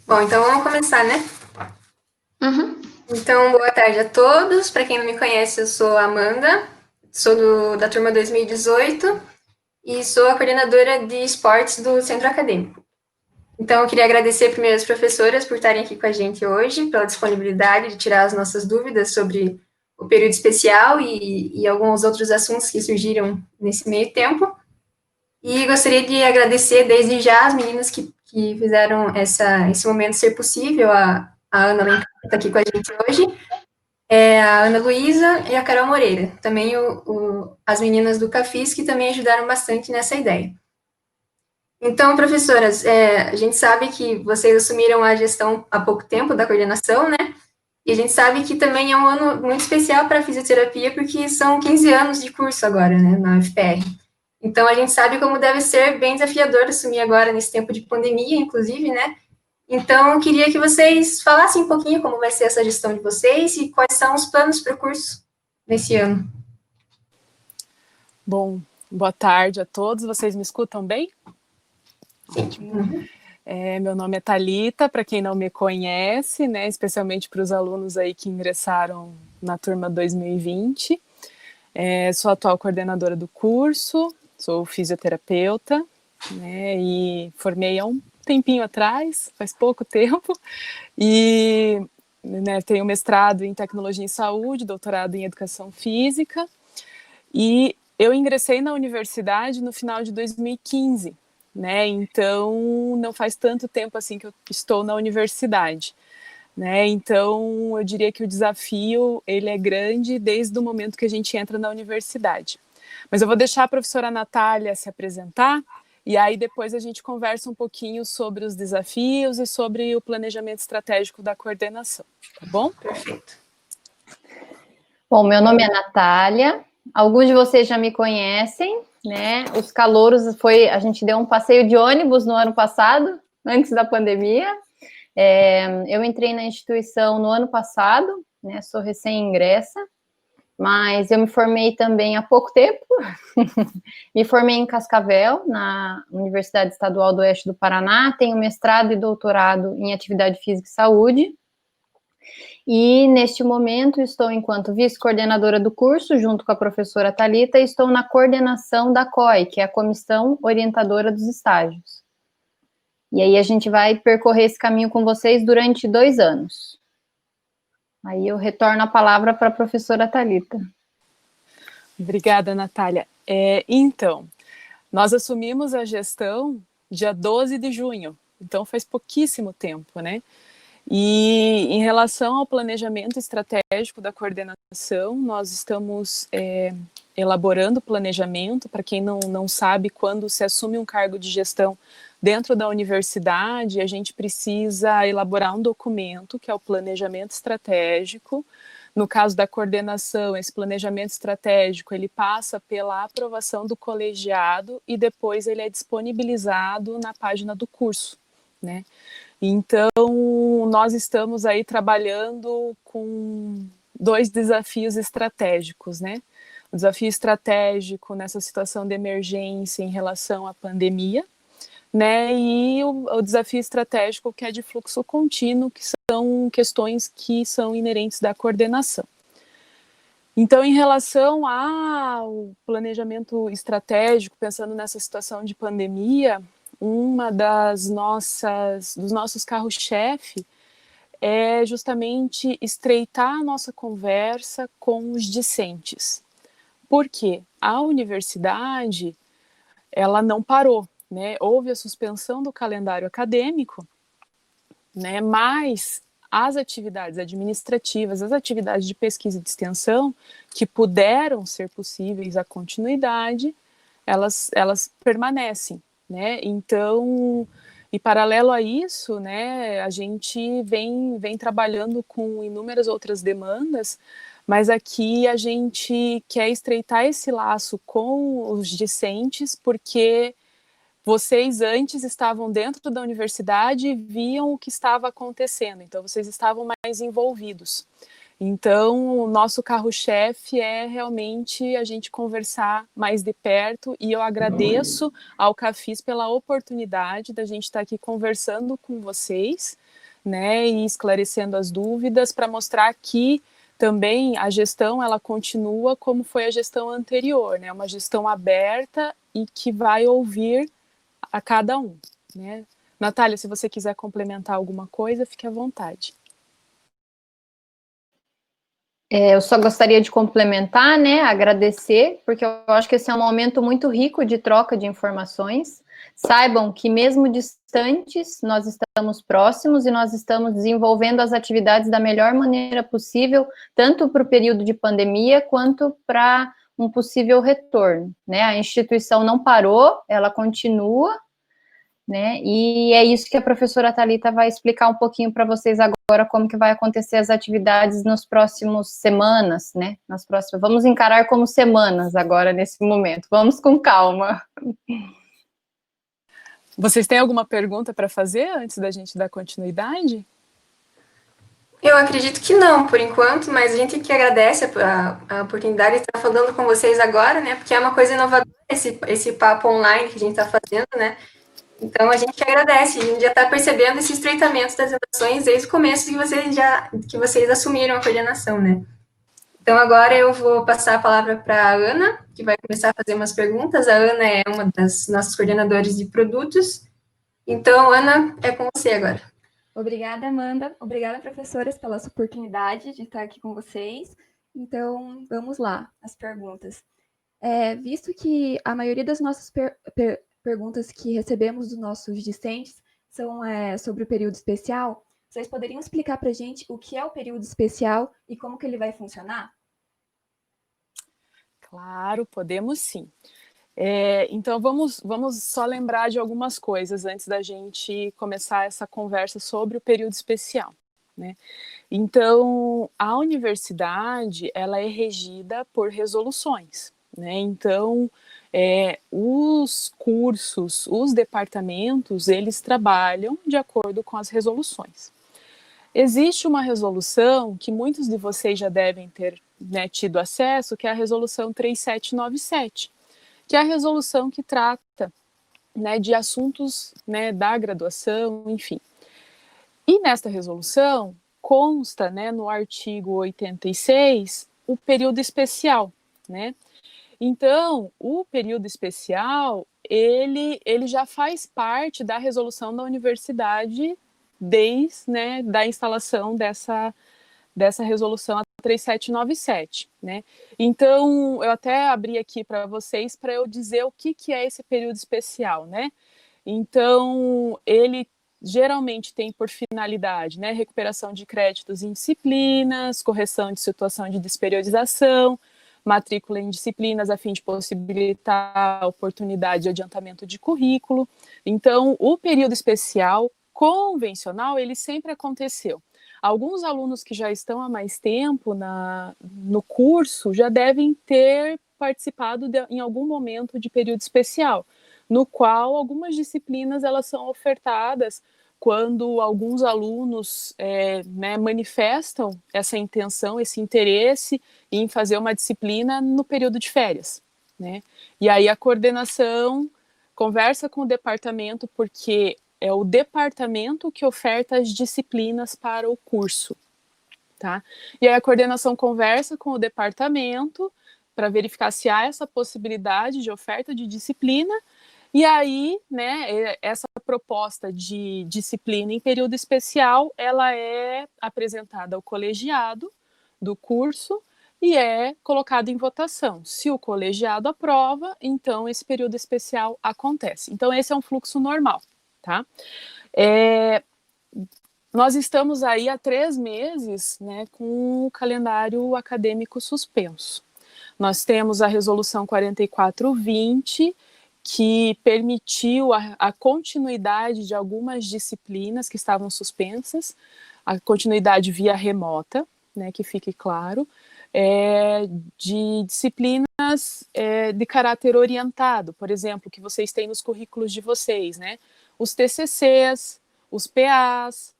Bom, então vamos começar, né? Então, boa tarde a todos. Para quem não me conhece, eu sou a Amanda, sou da turma 2018 e sou a coordenadora de esportes do Centro Acadêmico. Então, eu queria agradecer primeiro as professoras por estarem aqui com a gente hoje, pela disponibilidade de tirar as nossas dúvidas sobre o período especial e alguns outros assuntos que surgiram nesse meio tempo. E gostaria de agradecer desde já as meninas que fizeram esse momento ser possível, a Ana Alencar, que está aqui com a gente hoje, a Ana Luísa e a Carol Moreira, também as meninas do Cafis, que também ajudaram bastante nessa ideia. Então, professoras, a gente sabe que vocês assumiram a gestão há pouco tempo da coordenação, né? E a gente sabe que também é um ano muito especial para a fisioterapia, porque são 15 anos de curso agora, né, na UFPR. Então, a gente sabe como deve ser bem desafiador assumir agora, nesse tempo de pandemia, inclusive, né? Então, eu queria que vocês falassem um pouquinho como vai ser essa gestão de vocês e quais são os planos para o curso nesse ano. Bom, boa tarde a todos. Vocês me escutam bem? Sim. Meu nome é Thalita, para quem não me conhece, né, especialmente para os alunos aí que ingressaram na turma 2020. Sou a atual coordenadora do curso, sou fisioterapeuta, né, e formei há um tempinho atrás, faz pouco tempo, e né, tenho mestrado em tecnologia em saúde, doutorado em educação física, e eu ingressei na universidade no final de 2015, né? Então não faz tanto tempo assim que eu estou na universidade, né? Então eu diria que o desafio ele é grande desde o momento que a gente entra na universidade. Mas eu vou deixar a professora Natália se apresentar e aí depois a gente conversa um pouquinho sobre os desafios e sobre o planejamento estratégico da coordenação, tá bom? Perfeito. Bom, meu nome é Natália. Alguns de vocês já me conhecem, né? Os calouros a gente deu um passeio de ônibus no ano passado, antes da pandemia. Eu entrei na instituição no ano passado, né? Sou recém-ingressa, mas eu me formei também há pouco tempo. Me formei em Cascavel, na Universidade Estadual do Oeste do Paraná. Tenho mestrado e doutorado em atividade física e saúde. E, neste momento, estou enquanto vice-coordenadora do curso, junto com a professora Thalita, e estou na coordenação da COI, que é a Comissão Orientadora dos Estágios. E aí a gente vai percorrer esse caminho com vocês durante 2 anos. Aí eu retorno a palavra para a professora Thalita. Obrigada, Natália. Então, nós assumimos a gestão dia 12 de junho, então faz pouquíssimo tempo, né? E em relação ao planejamento estratégico da coordenação, nós estamos elaborando o planejamento. Para quem não sabe, quando se assume um cargo de gestão dentro da universidade, a gente precisa elaborar um documento, que é o planejamento estratégico. No caso da coordenação, esse planejamento estratégico, ele passa pela aprovação do colegiado e depois ele é disponibilizado na página do curso, né? Então, nós estamos aí trabalhando com 2 desafios estratégicos, né? O desafio estratégico nessa situação de emergência em relação à pandemia, né? E o desafio estratégico que é de fluxo contínuo, que são questões que são inerentes da coordenação. Então, em relação ao planejamento estratégico, pensando nessa situação de pandemia, uma dos nossos carros-chefe é justamente estreitar a nossa conversa com os discentes. Por quê? A universidade, ela não parou, né? Houve a suspensão do calendário acadêmico, né? Mas as atividades administrativas, as atividades de pesquisa e de extensão, que puderam ser possíveis à continuidade, elas permanecem, né? Então, e paralelo a isso, né, a gente vem trabalhando com inúmeras outras demandas, mas aqui a gente quer estreitar esse laço com os discentes, porque vocês antes estavam dentro da universidade e viam o que estava acontecendo, então vocês estavam mais envolvidos. Então, o nosso carro-chefe é realmente a gente conversar mais de perto, e eu agradeço ao Cafis pela oportunidade da gente estar aqui conversando com vocês, né, e esclarecendo as dúvidas para mostrar que também a gestão ela continua como foi a gestão anterior, né, uma gestão aberta e que vai ouvir a cada um, né. Natália, se você quiser complementar alguma coisa, fique à vontade. Eu só gostaria de complementar, né, agradecer, porque eu acho que esse é um momento muito rico de troca de informações. Saibam que mesmo distantes, nós estamos próximos e nós estamos desenvolvendo as atividades da melhor maneira possível, tanto para o período de pandemia, quanto para um possível retorno, né? A instituição não parou, ela continua, né? E é isso que a professora Thalita vai explicar um pouquinho para vocês agora, como que vai acontecer as atividades nos próximos semanas, né? Nas próximas, vamos encarar como semanas agora, nesse momento. Vamos com calma. Vocês têm alguma pergunta para fazer antes da gente dar continuidade? Eu acredito que não, por enquanto, mas a gente que agradece a oportunidade de estar falando com vocês agora, né? Porque é uma coisa inovadora esse papo online que a gente está fazendo, né? Então, a gente que agradece, a gente já está percebendo esse estreitamento das relações desde o começo que vocês assumiram a coordenação, né? Então, agora eu vou passar a palavra para a Ana, que vai começar a fazer umas perguntas. A Ana é uma das nossas coordenadoras de produtos. Então, Ana, é com você agora. Obrigada, Amanda. Obrigada, professoras, pela essa oportunidade de estar aqui com vocês. Então, vamos lá, as perguntas. Visto que a maioria das nossas perguntas que recebemos dos nossos discentes são sobre o período especial, vocês poderiam explicar para a gente o que é o período especial e como que ele vai funcionar? Claro, podemos sim. Então, vamos só lembrar de algumas coisas antes da gente começar essa conversa sobre o período especial, né? Então, a universidade, ela é regida por resoluções, né? Então, os cursos, os departamentos, eles trabalham de acordo com as resoluções. Existe uma resolução que muitos de vocês já devem ter, né, tido acesso, que é a resolução 3797, que é a resolução que trata, né, de assuntos, né, da graduação, enfim. E nesta resolução consta, né, no artigo 86, o período especial, né? Então, o período especial, ele já faz parte da resolução da universidade desde, né, da instalação dessa resolução, a 3797, né? Então, eu até abri aqui para vocês para eu dizer o que é esse período especial, né? Então, ele geralmente tem por finalidade, né, recuperação de créditos em disciplinas, correção de situação de desperiodização, matrícula em disciplinas a fim de possibilitar a oportunidade de adiantamento de currículo. Então, o período especial convencional, ele sempre aconteceu. Alguns alunos que já estão há mais tempo no curso já devem ter participado em algum momento de período especial, no qual algumas disciplinas elas são ofertadas quando alguns alunos né, manifestam essa intenção, esse interesse em fazer uma disciplina no período de férias, né? E aí a coordenação conversa com o departamento, porque é o departamento que oferta as disciplinas para o curso, tá? E aí a coordenação conversa com o departamento para verificar se há essa possibilidade de oferta de disciplina, e aí, né, essa proposta de disciplina em período especial, ela é apresentada ao colegiado do curso e é colocada em votação. Se o colegiado aprova, então esse período especial acontece. Então esse é um fluxo normal, tá? Nós estamos aí há 3 meses, né, com o calendário acadêmico suspenso. Nós temos a resolução 4420, que permitiu a continuidade de algumas disciplinas que estavam suspensas, a continuidade via remota, né, que fique claro. de disciplinas de caráter orientado, por exemplo, que vocês têm nos currículos de vocês, né? Os TCCs, os PAs,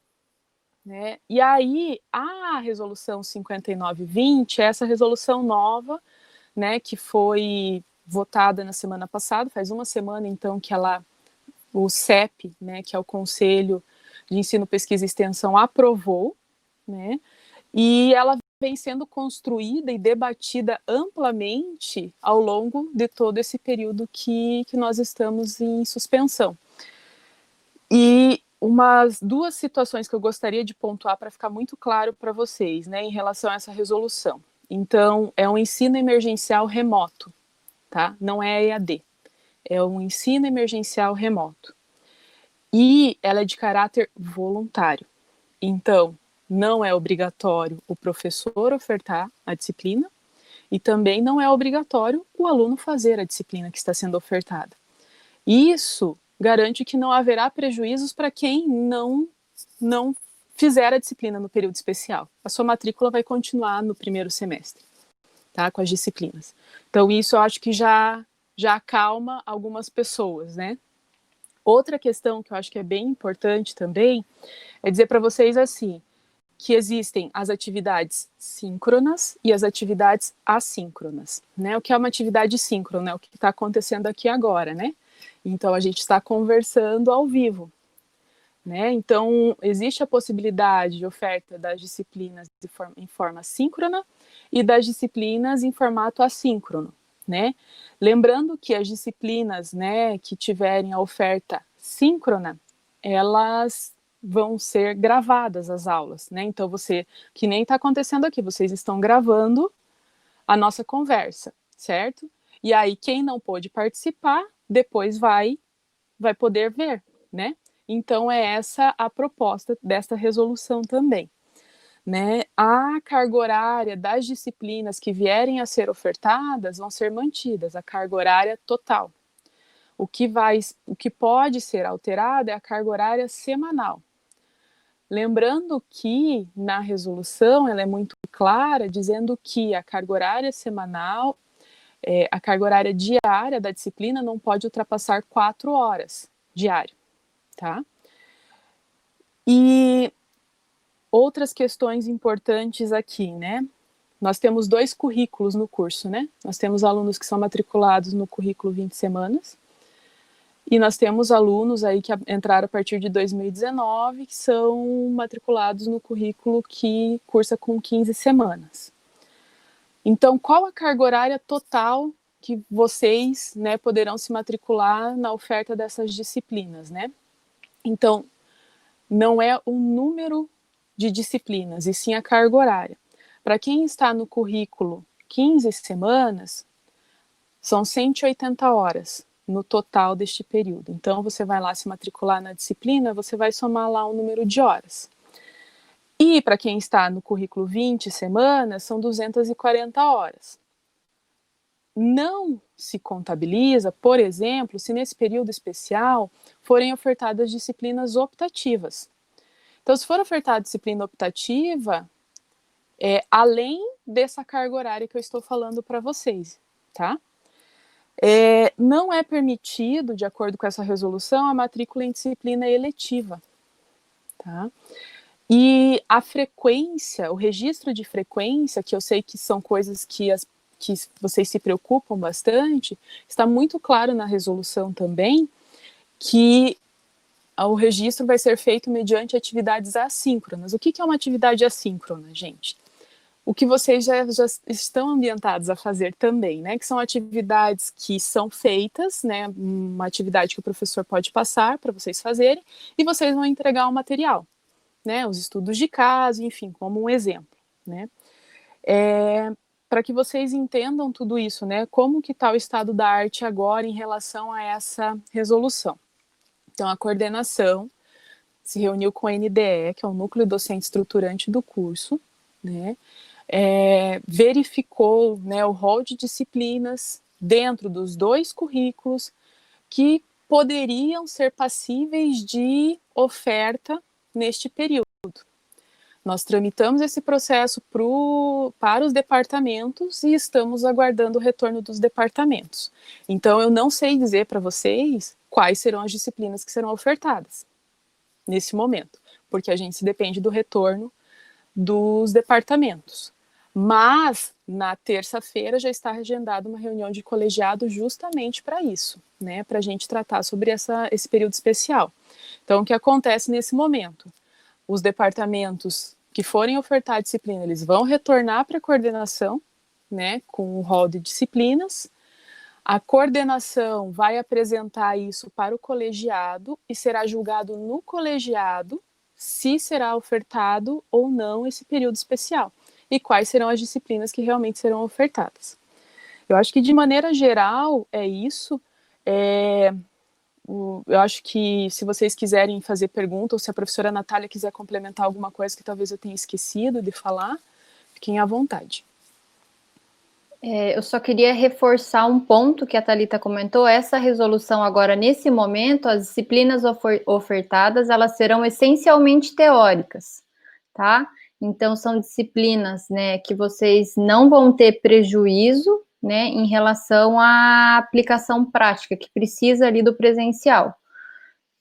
né? E aí, a resolução 5920 é essa resolução nova, né, que foi votada na semana passada, faz uma semana, então, que o CEP, né, que é o Conselho de Ensino, Pesquisa e Extensão, aprovou, né? E ela vem sendo construída e debatida amplamente ao longo de todo esse período que nós estamos em suspensão. E duas situações que eu gostaria de pontuar para ficar muito claro para vocês, né, em relação a essa resolução. Então, é um ensino emergencial remoto, tá? Não é EAD, é um ensino emergencial remoto. E ela é de caráter voluntário. Então, não é obrigatório o professor ofertar a disciplina e também não é obrigatório o aluno fazer a disciplina que está sendo ofertada. Isso garante que não haverá prejuízos para quem não fizer a disciplina no período especial. A sua matrícula vai continuar no primeiro semestre, tá? Com as disciplinas. Então, isso eu acho que já acalma algumas pessoas, né? Outra questão que eu acho que é bem importante também é dizer para vocês assim, que existem as atividades síncronas e as atividades assíncronas, né? O que é uma atividade síncrona? É o que está acontecendo aqui agora, né? Então, a gente está conversando ao vivo, né? Então, existe a possibilidade de oferta das disciplinas em forma síncrona e das disciplinas em formato assíncrono, né? Lembrando que as disciplinas, né, que tiverem a oferta síncrona, elas vão ser gravadas as aulas, né? Então, que nem está acontecendo aqui, vocês estão gravando a nossa conversa, certo? E aí, quem não pôde participar, depois vai poder ver, né? Então, é essa a proposta desta resolução também, né? A carga horária das disciplinas que vierem a ser ofertadas vão ser mantidas, a carga horária total. O que pode ser alterado é a carga horária semanal. Lembrando que na resolução ela é muito clara, dizendo que a carga horária semanal, a carga horária diária da disciplina não pode ultrapassar 4 horas diário, tá? E outras questões importantes aqui, né? Nós temos 2 currículos no curso, né? Nós temos alunos que são matriculados no currículo 20 semanas, e nós temos alunos aí que entraram a partir de 2019, que são matriculados no currículo que cursa com 15 semanas. Então, qual a carga horária total que vocês, né, poderão se matricular na oferta dessas disciplinas, né? Então, não é o número de disciplinas, e sim a carga horária. Para quem está no currículo 15 semanas, são 180 horas no total deste período. Então, você vai lá se matricular na disciplina, você vai somar lá o número de horas. E para quem está no currículo 20 semanas, são 240 horas. Não se contabiliza, por exemplo, se nesse período especial forem ofertadas disciplinas optativas. Então, se for ofertada disciplina optativa, além dessa carga horária que eu estou falando para vocês, tá? Não é permitido, de acordo com essa resolução, a matrícula em disciplina eletiva, tá? E a frequência, o registro de frequência, que eu sei que são coisas que vocês se preocupam bastante, está muito claro na resolução também, que o registro vai ser feito mediante atividades assíncronas. O que é uma atividade assíncrona, gente? O que vocês já estão ambientados a fazer também, né? Que são atividades que são feitas, né? Uma atividade que o professor pode passar para vocês fazerem, e vocês vão entregar o material, né? Os estudos de caso, enfim, como um exemplo, né? Para que vocês entendam tudo isso, né? Como que está o estado da arte agora em relação a essa resolução. Então, a coordenação se reuniu com a NDE, que é o Núcleo Docente Estruturante do curso, né? Verificou, né, o rol de disciplinas dentro dos 2 currículos que poderiam ser passíveis de oferta neste período. Nós tramitamos esse processo para os departamentos e estamos aguardando o retorno dos departamentos. Então, eu não sei dizer para vocês quais serão as disciplinas que serão ofertadas nesse momento, porque a gente se depende do retorno dos departamentos. Mas, na terça-feira, já está agendada uma reunião de colegiado justamente para isso, né, para a gente tratar sobre esse período especial. Então, o que acontece nesse momento? Os departamentos que forem ofertar a disciplina, eles vão retornar para a coordenação, né, com o rol de disciplinas. A coordenação vai apresentar isso para o colegiado e será julgado no colegiado se será ofertado ou não esse período especial e quais serão as disciplinas que realmente serão ofertadas. Eu acho que, de maneira geral, é isso. Eu acho que, se vocês quiserem fazer pergunta, ou se a professora Natália quiser complementar alguma coisa que talvez eu tenha esquecido de falar, fiquem à vontade. Eu só queria reforçar um ponto que a Thalita comentou. Essa resolução agora, nesse momento, as disciplinas ofertadas, elas serão essencialmente teóricas, tá? Então, são disciplinas, né, que vocês não vão ter prejuízo, né, em relação à aplicação prática, que precisa ali do presencial,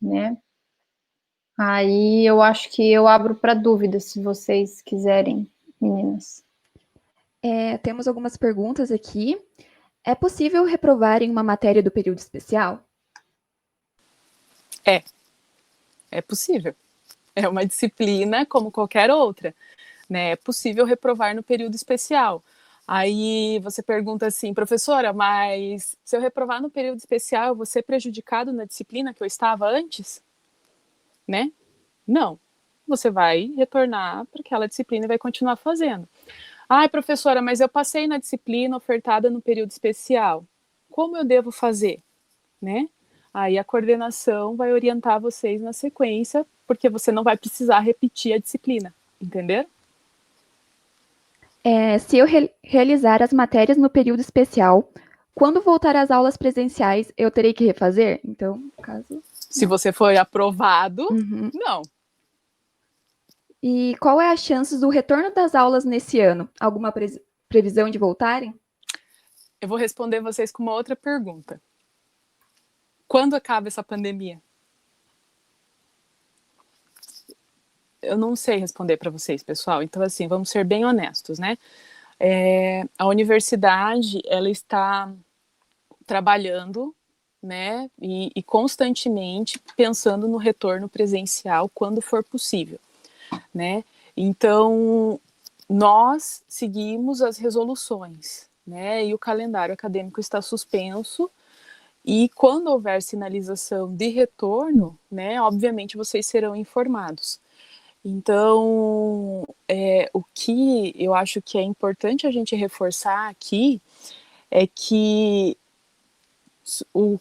né? Aí, eu acho que eu abro para dúvidas, se vocês quiserem, meninas. Temos algumas perguntas aqui. É possível reprovar em uma matéria do período especial? É possível. É uma disciplina como qualquer outra, né? É possível reprovar no período especial. Aí você pergunta assim, professora, mas se eu reprovar no período especial, eu vou ser prejudicado na disciplina que eu estava antes? Né? Não. Você vai retornar para aquela disciplina e vai continuar fazendo. Ai, professora, mas eu passei na disciplina ofertada no período especial. Como eu devo fazer? Né? Aí a coordenação vai orientar vocês na sequência, porque você não vai precisar repetir a disciplina, entenderam? Se eu realizar as matérias no período especial, quando voltar às aulas presenciais, eu terei que refazer? Então, no caso... Se você for aprovado, não. E qual é a chance do retorno das aulas nesse ano? Alguma previsão de voltarem? Eu vou responder vocês com uma outra pergunta. Quando acaba essa pandemia? Eu não sei responder para vocês, pessoal. Então, assim, vamos ser bem honestos, né? A universidade, ela está trabalhando, né, e constantemente pensando no retorno presencial quando for possível, né? Então, nós seguimos as resoluções, né, e o calendário acadêmico está suspenso, e quando houver sinalização de retorno, né, obviamente vocês serão informados. Então, o que eu acho que é importante a gente reforçar aqui é que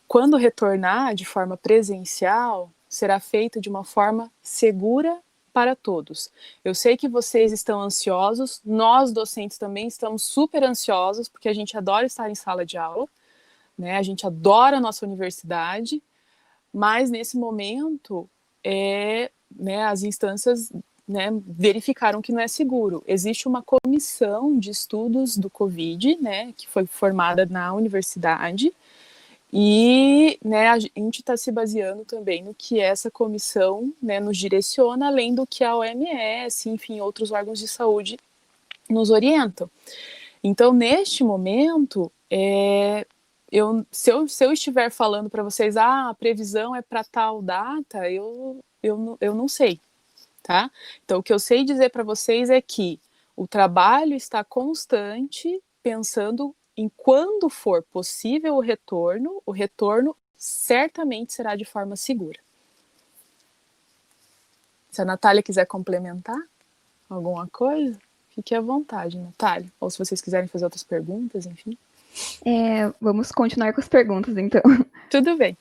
quando retornar de forma presencial, será feito de uma forma segura para todos. Eu sei que vocês estão ansiosos, nós docentes também estamos super ansiosos, porque a gente adora estar em sala de aula, né? A gente adora a nossa universidade, mas nesse momento, né, as instâncias, né, verificaram que não é seguro. Existe uma comissão de estudos do Covid, né, que foi formada na universidade, e, né, a gente está se baseando também no que essa comissão, né, nos direciona, além do que a OMS, enfim, outros órgãos de saúde nos orientam. Então, neste momento, se eu estiver falando para vocês, a previsão é para tal data, eu não sei, tá? Então, o que eu sei dizer para vocês é que o trabalho está constante, pensando em quando for possível o retorno certamente será de forma segura. Se a Natália quiser complementar alguma coisa, fique à vontade, Natália. Ou se vocês quiserem fazer outras perguntas, enfim. Vamos continuar com as perguntas, então. Tudo bem.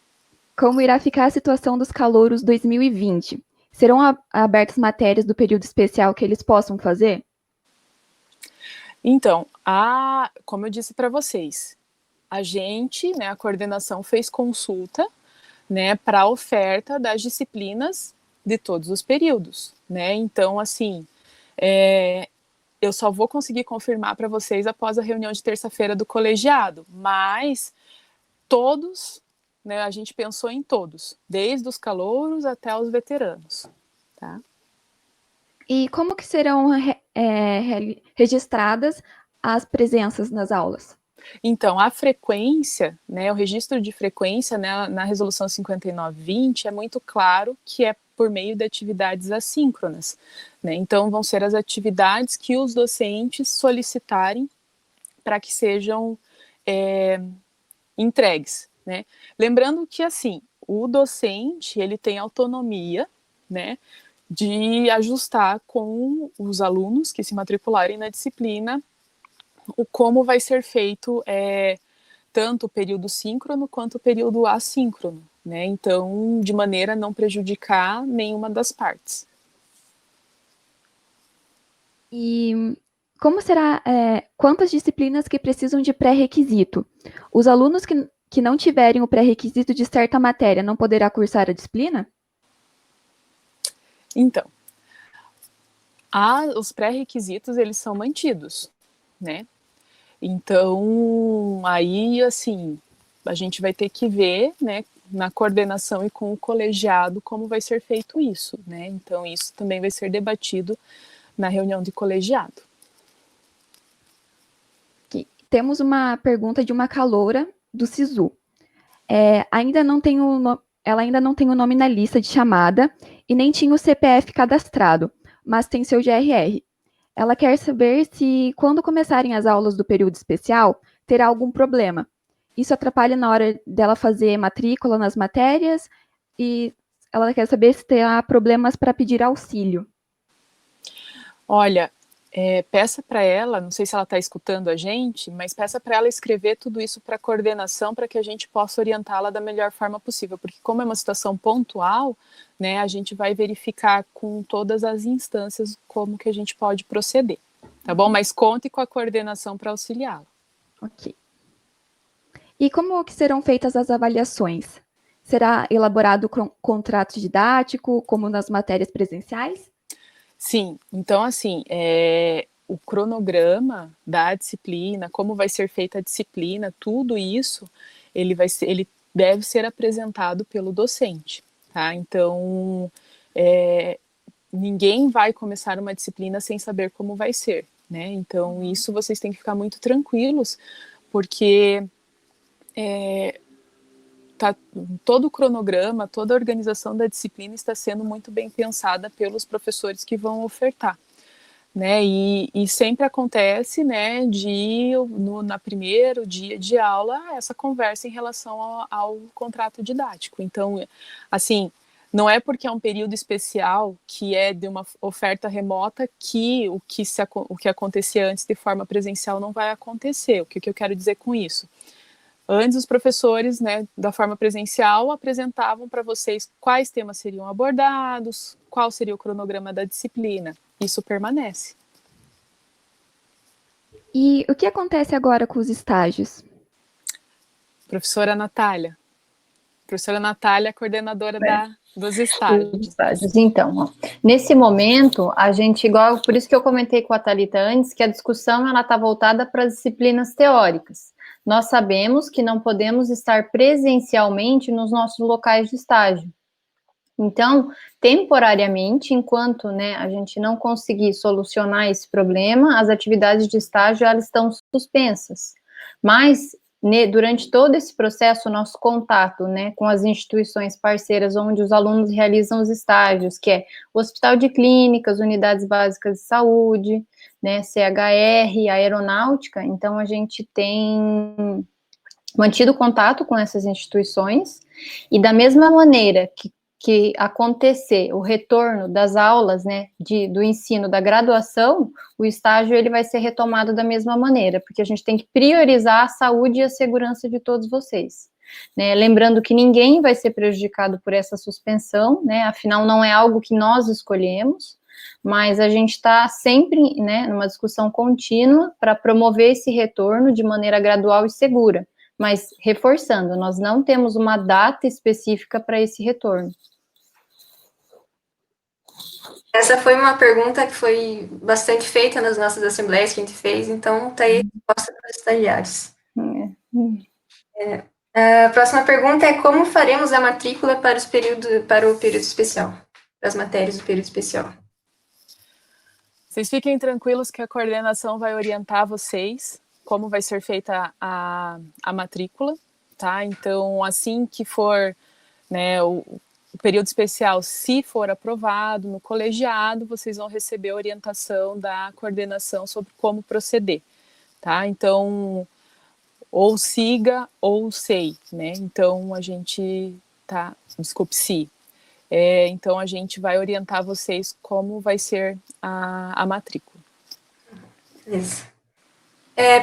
Como irá ficar a situação dos calouros 2020? Serão abertas matérias do período especial que eles possam fazer? Então, como eu disse para vocês, a gente, né, a coordenação fez consulta, né, para a oferta das disciplinas de todos os períodos, né? Então, assim, Eu só vou conseguir confirmar para vocês após a reunião de terça-feira do colegiado, mas todos, né, a gente pensou em todos, desde os calouros até os veteranos, tá? E como que serão registradas as presenças nas aulas? Então, a frequência, né, o registro de frequência, né, na resolução 5920 é muito claro que é por meio de atividades assíncronas, né? Então, vão ser as atividades que os docentes solicitarem para que sejam entregues, né? Lembrando que, assim, o docente, ele tem autonomia, né, de ajustar com os alunos que se matricularem na disciplina o como vai ser feito tanto o período síncrono quanto o período assíncrono, né? Então, de maneira a não prejudicar nenhuma das partes. E como será, quantas disciplinas que precisam de pré-requisito? Os alunos que não tiverem o pré-requisito de certa matéria não poderá cursar a disciplina? Então, os pré-requisitos, eles são mantidos, né? Então, aí, assim, a gente vai ter que ver, né, na coordenação e com o colegiado como vai ser feito isso, né? Então, isso também vai ser debatido na reunião de colegiado. Temos uma pergunta de uma caloura do SISU. Ela ainda não tem o nome na lista de chamada e nem tinha o CPF cadastrado, mas tem seu GRR. Ela quer saber se, quando começarem as aulas do período especial, terá algum problema. Isso atrapalha na hora dela fazer matrícula nas matérias e ela quer saber se terá problemas para pedir auxílio. Olha, peça para ela, não sei se ela está escutando a gente, mas peça para ela escrever tudo isso para a coordenação para que a gente possa orientá-la da melhor forma possível, porque como é uma situação pontual, né, a gente vai verificar com todas as instâncias como que a gente pode proceder, tá bom? Mas conte com a coordenação para auxiliá-la. Ok. E como que serão feitas as avaliações? Será elaborado contrato didático, como nas matérias presenciais? Sim, então assim, o cronograma da disciplina, como vai ser feita a disciplina, tudo isso, ele deve ser apresentado pelo docente, tá? Então, ninguém vai começar uma disciplina sem saber como vai ser, né? Então, isso vocês têm que ficar muito tranquilos, porque todo o cronograma, toda a organização da disciplina está sendo muito bem pensada pelos professores que vão ofertar, né? E sempre acontece, né, na primeiro dia de aula, essa conversa em relação ao contrato didático. Então, assim, não é porque é um período especial que é de uma oferta remota que o que acontecia antes de forma presencial não vai acontecer. O que eu quero dizer com isso? Antes, os professores, né, da forma presencial, apresentavam para vocês quais temas seriam abordados, qual seria o cronograma da disciplina. Isso permanece. E o que acontece agora com os estágios? Professora Natália, coordenadora dos estágios. Então, ó, nesse momento, a gente, igual, por isso que eu comentei com a Thalita antes, que a discussão ela está voltada para as disciplinas teóricas. Nós sabemos que não podemos estar presencialmente nos nossos locais de estágio. Então, temporariamente, enquanto, né, a gente não conseguir solucionar esse problema, as atividades de estágio elas estão suspensas. Mas durante todo esse processo, o nosso contato, né, com as instituições parceiras onde os alunos realizam os estágios, que é o Hospital de Clínicas, Unidades Básicas de Saúde, né, CHR, Aeronáutica, então a gente tem mantido contato com essas instituições, e da mesma maneira que acontecer o retorno das aulas, né, do ensino da graduação, o estágio ele vai ser retomado da mesma maneira, porque a gente tem que priorizar a saúde e a segurança de todos vocês, né, lembrando que ninguém vai ser prejudicado por essa suspensão, né, afinal não é algo que nós escolhemos, mas a gente está sempre, né, numa discussão contínua para promover esse retorno de maneira gradual e segura, mas reforçando, nós não temos uma data específica para esse retorno. Essa foi uma pergunta que foi bastante feita nas nossas assembleias que a gente fez, então tá aí a resposta para os estagiários. A próxima pergunta é como faremos a matrícula para o período especial, para as matérias do período especial. Vocês fiquem tranquilos que a coordenação vai orientar vocês como vai ser feita a matrícula, tá? Então, assim que for, né, o período especial, se for aprovado no colegiado, vocês vão receber a orientação da coordenação sobre como proceder, tá? Então, ou siga ou sei, né? Então, a gente desculpe, se. Então, a gente vai orientar vocês como vai ser a matrícula. Isso.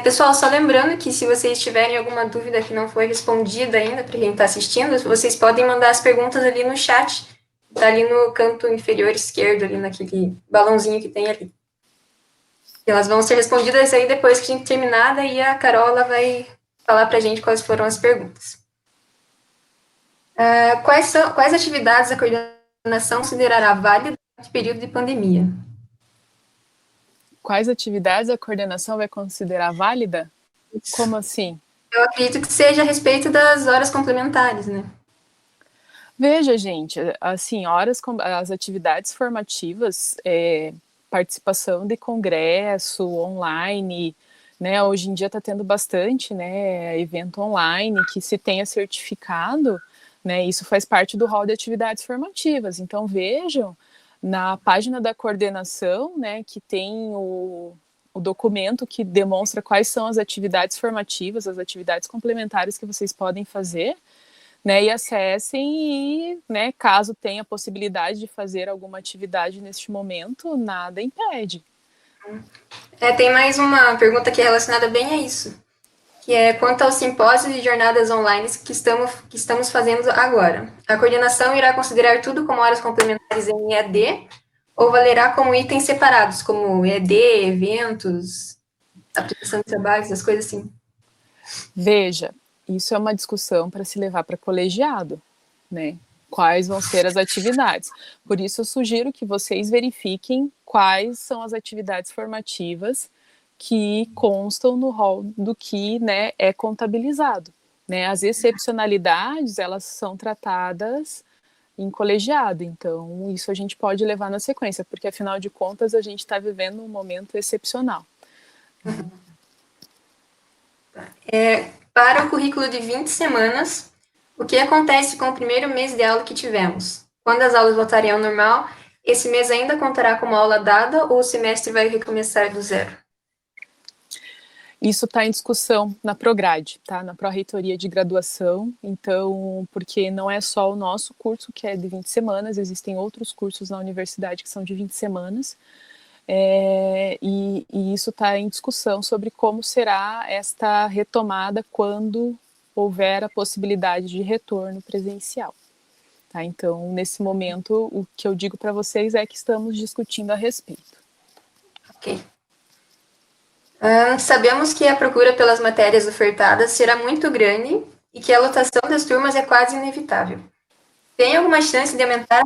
Pessoal, só lembrando que se vocês tiverem alguma dúvida que não foi respondida ainda para quem está assistindo, vocês podem mandar as perguntas ali no chat, tá ali no canto inferior esquerdo, ali naquele balãozinho que tem ali. E elas vão ser respondidas aí depois que a gente terminar, daí a Carola vai falar para a gente quais foram as perguntas. Quais atividades a coordenação considerará válidas no período de pandemia? Quais atividades a coordenação vai considerar válida? Isso. Como assim? Eu acredito que seja a respeito das horas complementares, né? Veja, gente, assim, as atividades formativas, participação de congresso online, né? Hoje em dia está tendo bastante, né, evento online que se tenha certificado, né? Isso faz parte do rol de atividades formativas. Então vejam na página da coordenação, né, que tem o documento que demonstra quais são as atividades formativas, as atividades complementares que vocês podem fazer, né, e acessem e, né, caso tenha possibilidade de fazer alguma atividade neste momento, nada impede. Tem mais uma pergunta que é relacionada bem a isso, que é quanto aos simpósios e jornadas online que estamos fazendo agora. A coordenação irá considerar tudo como horas complementares em EAD ou valerá como itens separados, como EAD, eventos, aplicação de trabalhos, as coisas assim? Veja, isso é uma discussão para se levar para colegiado, né? Quais vão ser as atividades. Por isso, eu sugiro que vocês verifiquem quais são as atividades formativas que constam no rol do que, né, é contabilizado. Né? As excepcionalidades, elas são tratadas em colegiado, então isso a gente pode levar na sequência, porque afinal de contas a gente está vivendo um momento excepcional. Para o currículo de 20 semanas, o que acontece com o primeiro mês de aula que tivemos? Quando as aulas voltarem ao normal, esse mês ainda contará como aula dada ou o semestre vai recomeçar do zero? Isso está em discussão na Prograde, tá? Na Pró-Reitoria de Graduação, então, porque não é só o nosso curso que é de 20 semanas, existem outros cursos na universidade que são de 20 semanas, e isso está em discussão sobre como será esta retomada quando houver a possibilidade de retorno presencial. Tá? Então, nesse momento, o que eu digo para vocês é que estamos discutindo a respeito. Ok. Sabemos que a procura pelas matérias ofertadas será muito grande e que a lotação das turmas é quase inevitável. Tem alguma chance de aumentar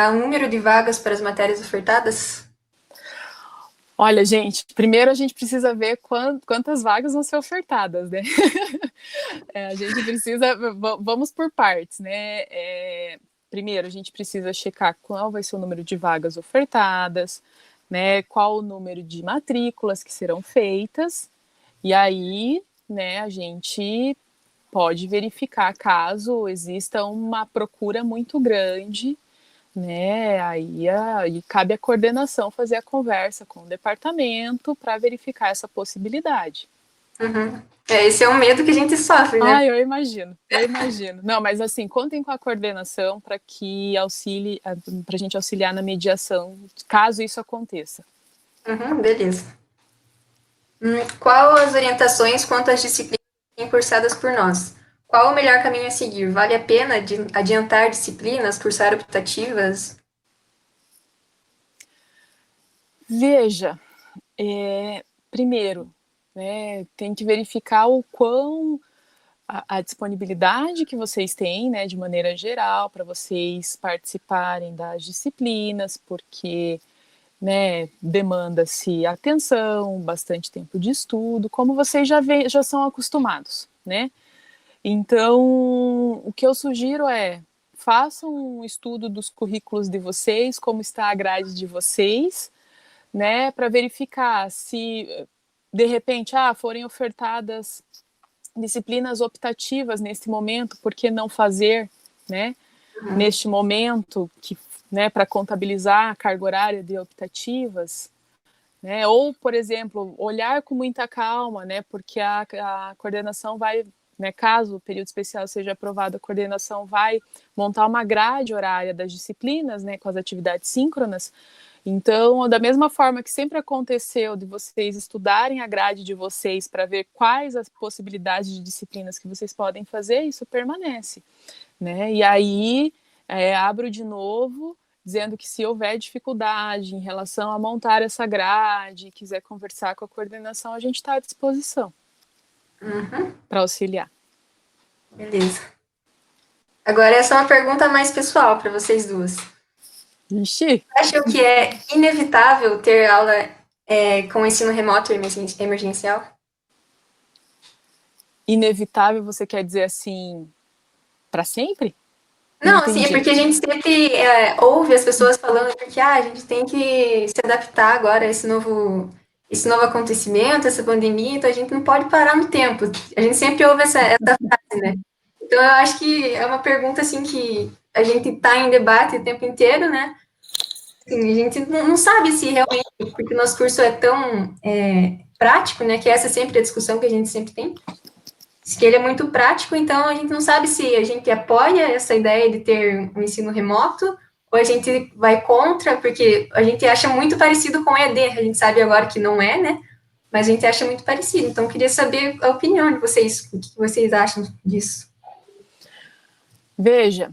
o número de vagas para as matérias ofertadas? Olha, gente, primeiro a gente precisa ver quantas vagas vão ser ofertadas, né? A gente precisa, vamos por partes, né? Primeiro, a gente precisa checar qual vai ser o número de vagas ofertadas, né? Qual o número de matrículas que serão feitas, e aí, né, a gente pode verificar caso exista uma procura muito grande, né? Aí cabe à coordenação fazer a conversa com o departamento para verificar essa possibilidade. Uhum. Esse é um medo que a gente sofre, né? Eu imagino. Não, mas assim, contem com a coordenação para que auxilie, para a gente auxiliar na mediação, caso isso aconteça. Uhum, beleza. Qual as orientações quanto às disciplinas cursadas por nós? Qual o melhor caminho a seguir? Vale a pena adiantar disciplinas, cursar optativas? Veja, primeiro, né, tem que verificar o quão a disponibilidade que vocês têm, né, de maneira geral, para vocês participarem das disciplinas, porque, né, demanda-se atenção, bastante tempo de estudo, como vocês já são acostumados, né? Então, o que eu sugiro é, façam um estudo dos currículos de vocês, como está a grade de vocês, né, para verificar se, de repente, forem ofertadas disciplinas optativas neste momento, por que não fazer, né, neste momento, que, né, para contabilizar a carga horária de optativas, né, ou, por exemplo, olhar com muita calma, né, porque a coordenação vai, né, caso o período especial seja aprovado, a coordenação vai montar uma grade horária das disciplinas, né, com as atividades síncronas. Então, da mesma forma que sempre aconteceu de vocês estudarem a grade de vocês para ver quais as possibilidades de disciplinas que vocês podem fazer, isso permanece, né? E aí, abro de novo, dizendo que se houver dificuldade em relação a montar essa grade, quiser conversar com a coordenação, a gente está à disposição para auxiliar. Beleza. Agora, essa é uma pergunta mais pessoal para vocês duas. Ixi. Acham que é inevitável ter aula com ensino remoto emergencial? Inevitável, você quer dizer assim, para sempre? Não, assim, é entendi. porque a gente sempre ouve as pessoas falando que a gente tem que se adaptar agora a esse novo acontecimento, essa pandemia, então a gente não pode parar no tempo. A gente sempre ouve essa frase, né? Então eu acho que é uma pergunta assim que a gente está em debate o tempo inteiro, né? Assim, a gente não sabe se realmente, porque o nosso curso é tão prático, né? Que essa é sempre a discussão que a gente sempre tem. Que ele é muito prático, então a gente não sabe se a gente apoia essa ideia de ter um ensino remoto ou a gente vai contra, porque a gente acha muito parecido com o EAD, a gente sabe agora que não é, né? Mas a gente acha muito parecido, então eu queria saber a opinião de vocês, o que vocês acham disso. Veja,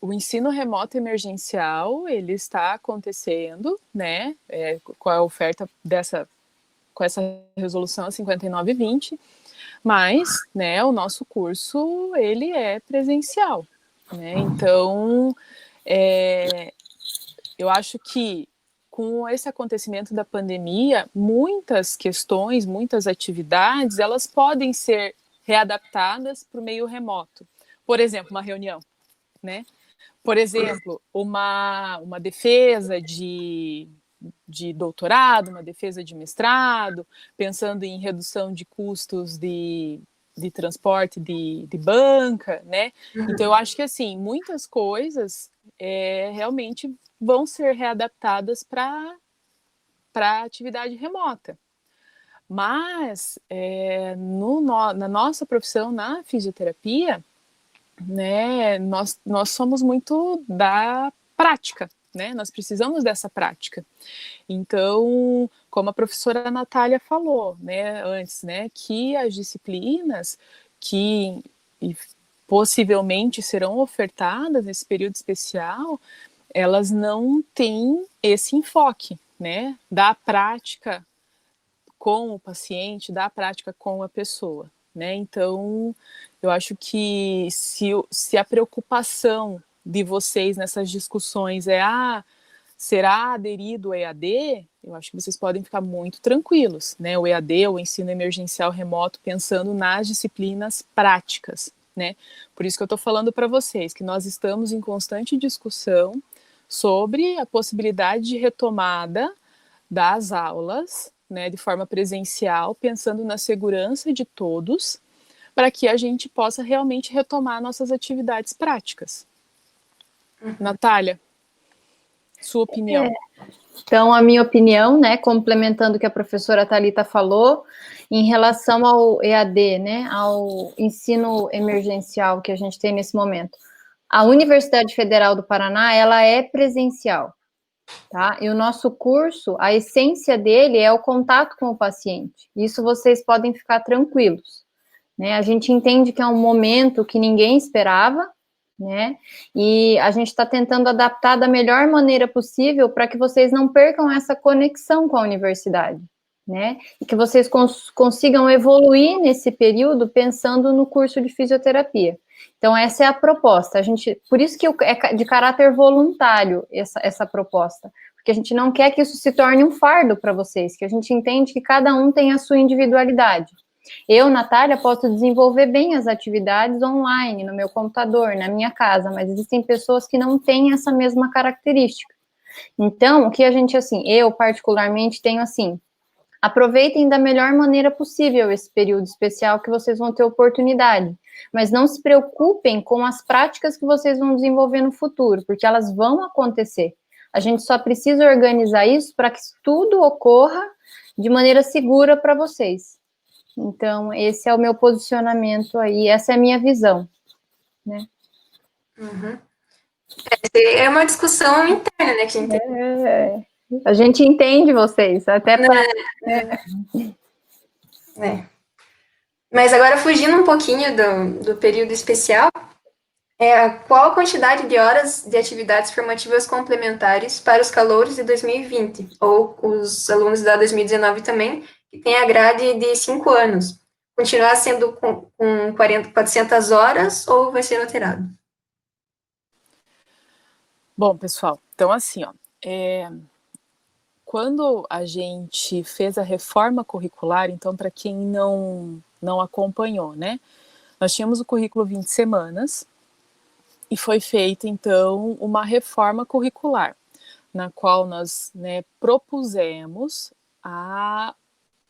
o ensino remoto emergencial, ele está acontecendo, né, com a oferta com essa resolução 5920, mas, né, o nosso curso, ele é presencial, né, então, eu acho que com esse acontecimento da pandemia, muitas questões, muitas atividades, elas podem ser readaptadas para o meio remoto. Por exemplo, uma reunião, né? Por exemplo, uma defesa de doutorado, uma defesa de mestrado, pensando em redução de custos de transporte de banca, né? Então, eu acho que, assim, muitas coisas realmente vão ser readaptadas para a atividade remota. Mas, na nossa profissão, na fisioterapia, né, nós somos muito da prática, né? Nós precisamos dessa prática. Então, como a professora Natália falou, né, antes, né, que as disciplinas que possivelmente serão ofertadas nesse período especial, elas não têm esse enfoque, né, da prática com o paciente, da prática com a pessoa, né? Então, eu acho que se a preocupação de vocês nessas discussões será aderido ao EAD, eu acho que vocês podem ficar muito tranquilos, né? O EAD, o ensino emergencial remoto, pensando nas disciplinas práticas, né? Por isso que eu estou falando para vocês que nós estamos em constante discussão sobre a possibilidade de retomada das aulas, né, de forma presencial, pensando na segurança de todos, para que a gente possa realmente retomar nossas atividades práticas. Natália, sua opinião. Então, a minha opinião, né, complementando o que a professora Thalita falou, em relação ao EAD, né, ao ensino emergencial que a gente tem nesse momento. A Universidade Federal do Paraná, ela é presencial, tá? E o nosso curso, a essência dele é o contato com o paciente. Isso vocês podem ficar tranquilos, né? A gente entende que é um momento que ninguém esperava, né? E a gente está tentando adaptar da melhor maneira possível para que vocês não percam essa conexão com a universidade, né? E que vocês consigam evoluir nesse período pensando no curso de fisioterapia. Então, essa é a proposta. Por isso que é de caráter voluntário essa proposta, porque a gente não quer que isso se torne um fardo para vocês, que a gente entende que cada um tem a sua individualidade. Eu, Natália, posso desenvolver bem as atividades online, no meu computador, na minha casa, mas existem pessoas que não têm essa mesma característica. Então, o que a gente, assim, eu particularmente tenho, assim, aproveitem da melhor maneira possível esse período especial que vocês vão ter oportunidade, mas não se preocupem com as práticas que vocês vão desenvolver no futuro, porque elas vão acontecer. A gente só precisa organizar isso para que tudo ocorra de maneira segura para vocês. Então, esse é o meu posicionamento aí, essa é a minha visão, né? Uhum. É uma discussão interna, né? Que a gente tem. A gente entende vocês, até para... Mas agora, fugindo um pouquinho do período especial, qual a quantidade de horas de atividades formativas complementares para os calouros de 2020, ou os alunos da 2019 também, que tem a grade de 5 anos? Continuar sendo com 400 horas ou vai ser alterado? Bom, pessoal, então assim, ó, quando a gente fez a reforma curricular, então para quem não acompanhou, né, nós tínhamos o currículo 20 semanas e foi feita então uma reforma curricular, na qual nós, né, propusemos a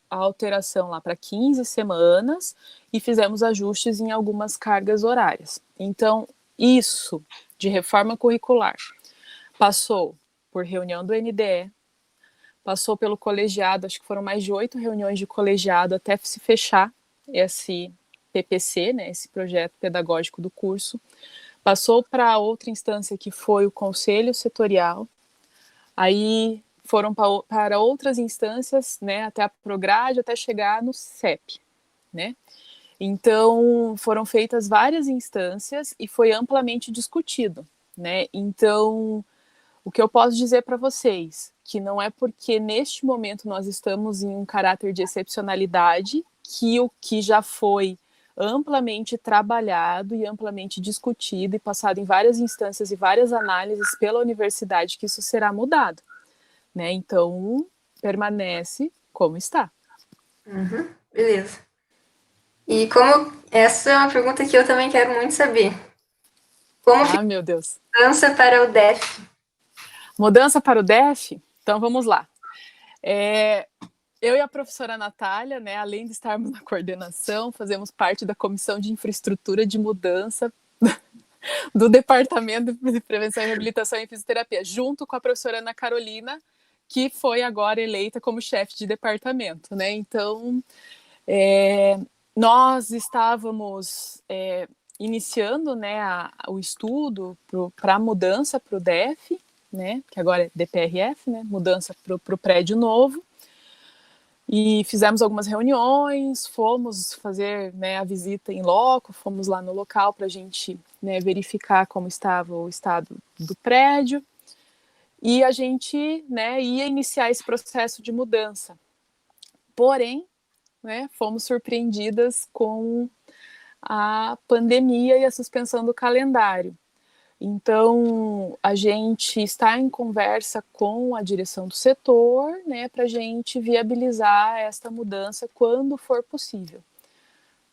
alteração lá para 15 semanas e fizemos ajustes em algumas cargas horárias. Então, isso de reforma curricular passou por reunião do NDE, passou pelo colegiado, acho que foram mais de 8 reuniões de colegiado até se fechar esse PPC, né, esse projeto pedagógico do curso. Passou para outra instância que foi o conselho setorial, aí foram para outras instâncias, né, até a Prograde, até chegar no CEP, né. Então, foram feitas várias instâncias e foi amplamente discutido, né. Então, o que eu posso dizer para vocês, que não é porque neste momento nós estamos em um caráter de excepcionalidade que o que já foi amplamente trabalhado e amplamente discutido e passado em várias instâncias e várias análises pela universidade, que isso será mudado, né? Então, permanece como está. Uhum, beleza. E essa é uma pergunta que eu também quero muito saber. Como fica Meu Deus. a mudança para o DEF? Mudança para o DEF? Então, vamos lá. Eu e a professora Natália, né, além de estarmos na coordenação, fazemos parte da Comissão de Infraestrutura de Mudança do Departamento de Prevenção e Reabilitação em Fisioterapia, junto com a professora Ana Carolina, que foi agora eleita como chefe de departamento, né? Então, nós estávamos iniciando, né, o estudo para a mudança para o DEF, né, que agora é DPRF, né, mudança para o prédio novo. E fizemos algumas reuniões, fomos fazer, né, a visita em loco, fomos lá no local para a gente, né, verificar como estava o estado do prédio. E a gente, né, ia iniciar esse processo de mudança. Porém, né, fomos surpreendidas com a pandemia e a suspensão do calendário. Então, a gente está em conversa com a direção do setor, né, para a gente viabilizar esta mudança quando for possível.